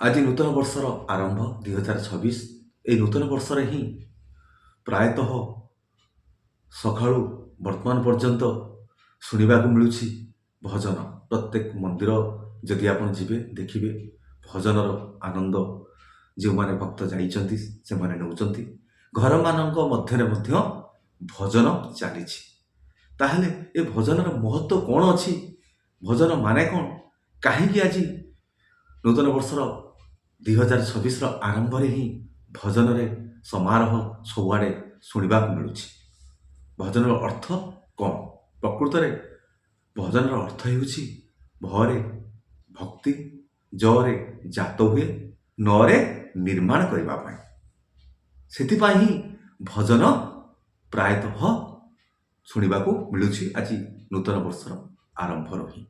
आज नूतन वर्षर आरंभ 2026 ए नूतन वर्ष ही प्रायतः सका वर्तमान पर्यंत शुणा मिलूँ भजन प्रत्येक मंदिर जदि आप जी देखिए भजनर आनंद जो माने भक्त जाइछन्ति से माने नौचन्ति घर मानक मध्य भजन चली ताहले ए भजनर महत्व कौन अच्छी भजन माने कौन कहीं आज नूतन वर्षर 2026 आरंभ ही भजन समारोह सबुआड़े शुणा मिलूँ भजन अर्थ कौन प्रकृत में भजन अर्थ हो भरे भक्ति जरे जात हुए नरे निर्माण करने से भजन प्रायतः शुणा मिलूँ आज नूतन वर्षर आरंभ रही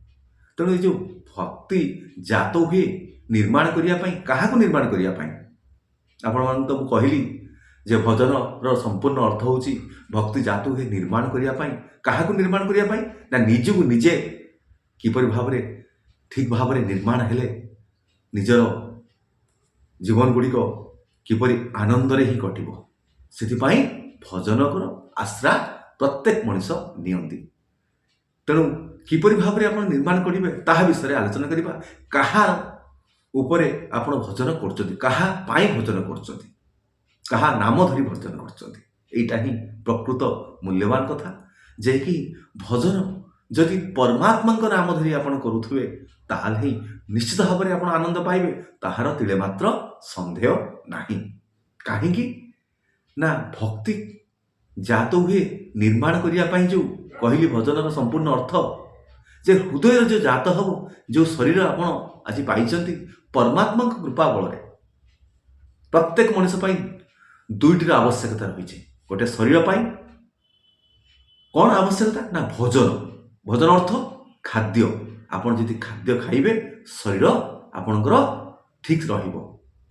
तेणु जो भक्ति जात हुए निर्माण करने क्या निर्माण करने आपण तो कहली जे भजन संपूर्ण अर्थ हूँ भक्ति जात हुए निर्माण करने क्या निर्माण करने ना निजक निजे किपर भाव ठीक भाव निर्माण हेले निजर जीवन गुड़िक किपर आनंद ही कटो से भजन आश्रा प्रत्येक मनीष नियंती तेणु किपर भाव में आप निर्माण करेंगे ता विषय आलोचना करवा कहा उपरे आप भजन कर भजन कर नाम धरी भजन करटा ही प्रकृत मूल्यवान कथा जे कि भजन जदि परमात्मा नाम धरी आप करुवे ताल ही निश्चित भाव में आप आनंद पाइबे ताहार तिले मात्र संदेह नहीं कहीं ना भक्ति जात हुए निर्माण करने जो कहली भजन संपूर्ण अर्थ जे हृदय जो जात हम जो शरीर आप आज पाई परमात्मा कृपा बल प्रत्येक मनीष दुईटर आवश्यकता रही गोटे शरीर कौन आवश्यकता ना भजन भजन अर्थ खाद्य आपन जदि खाद्य खाइबे शरीर आपणकर ठीक रहिबो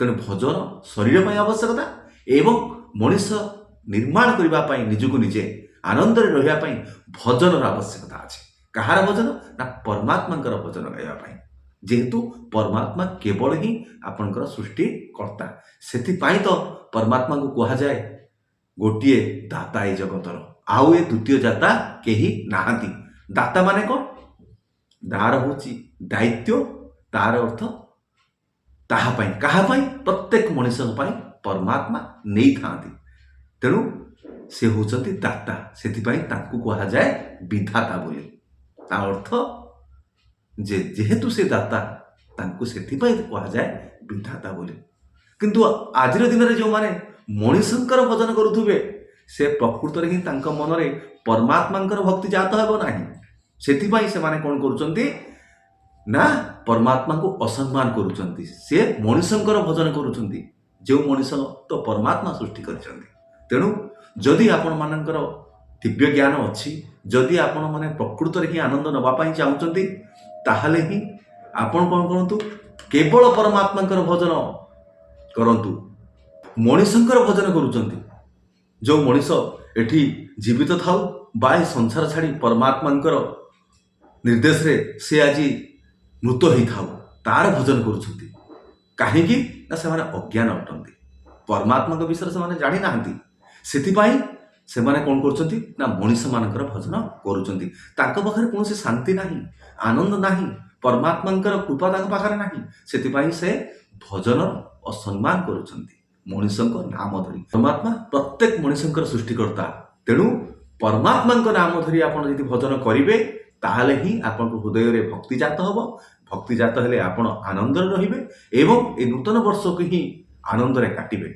तेणु भजन शरीर आवश्यकता एवं मनीष निर्माण करने निजक निजे आनंद रहा भजन आवश्यकता अच्छे कहार भजन ना परमात्मा भजन गाइबा जेहेतु परमात्मा केवल ही आपणकर सृष्टिकर्ता से तो परमात्मा को कहा जाए गोटे दाता ए जगतर आउ ए द्वितीय दाता कहीं नहांती दाता माने कौन दार हूँ दायित्व तार अर्थ ताहापाई कहापाई प्रत्येक मनीष परमात्मा नहीं था तेणु से होचंती दाता से कहा जाए विधाता बोली ता अर्थ जे जेहेतु से दाता तांको से कहा जाए विधाता बोली किंतु आज दिन में जो माने मनीषंकर भजन करुवे से प्रकृत में ही मन में परमात्मा भक्ति जात हो ना से माने कौन करुचंती ना परमात्मा को असम्मान करुचंती से मनीषंकर भजन करुचंती जो मनीष तो परमात्मा सृष्टि करिसंती तेणु जदि आपण मानकर दिव्य ज्ञान अच्छी जदि आपण माने प्रकृत में ही आनंद नवापाई चाहूँगी ताहले ही आपण कौन करूँ केवल परमात्मा भजन करंतु मनीषंकर भजन करुचंती जो मनीष एठी जीवित थाउ बाय संसार छाड़ी परमात्मा निर्देश रे से आज मृत ही थाउ तार भजन करुचंती कहीं ना से माने अज्ञान अटंती परमात्मा विषय से जानी ना से माने कौन करुचंती ना मनीष मानकर भजन करुचंती तांका पाखरे कौन से शांति नाही आनंद नाही परमात्मा कृपा तांका पाखरे नाही सेतिपाई से भजन असम्मान करुचंती मनीषंक नाम धरी परमात्मा प्रत्येक मनीषंकर सृष्टिकर्ता तेणु परमात्मा नाम धरी आपण यदि भजन करिवे ताहले ही आपण हृदय रे भक्ति जात हबो भक्ति जात हेले आपण आनंद रहिबे एवं ए नूतन वर्ष को ही आनंद रे काटिबे।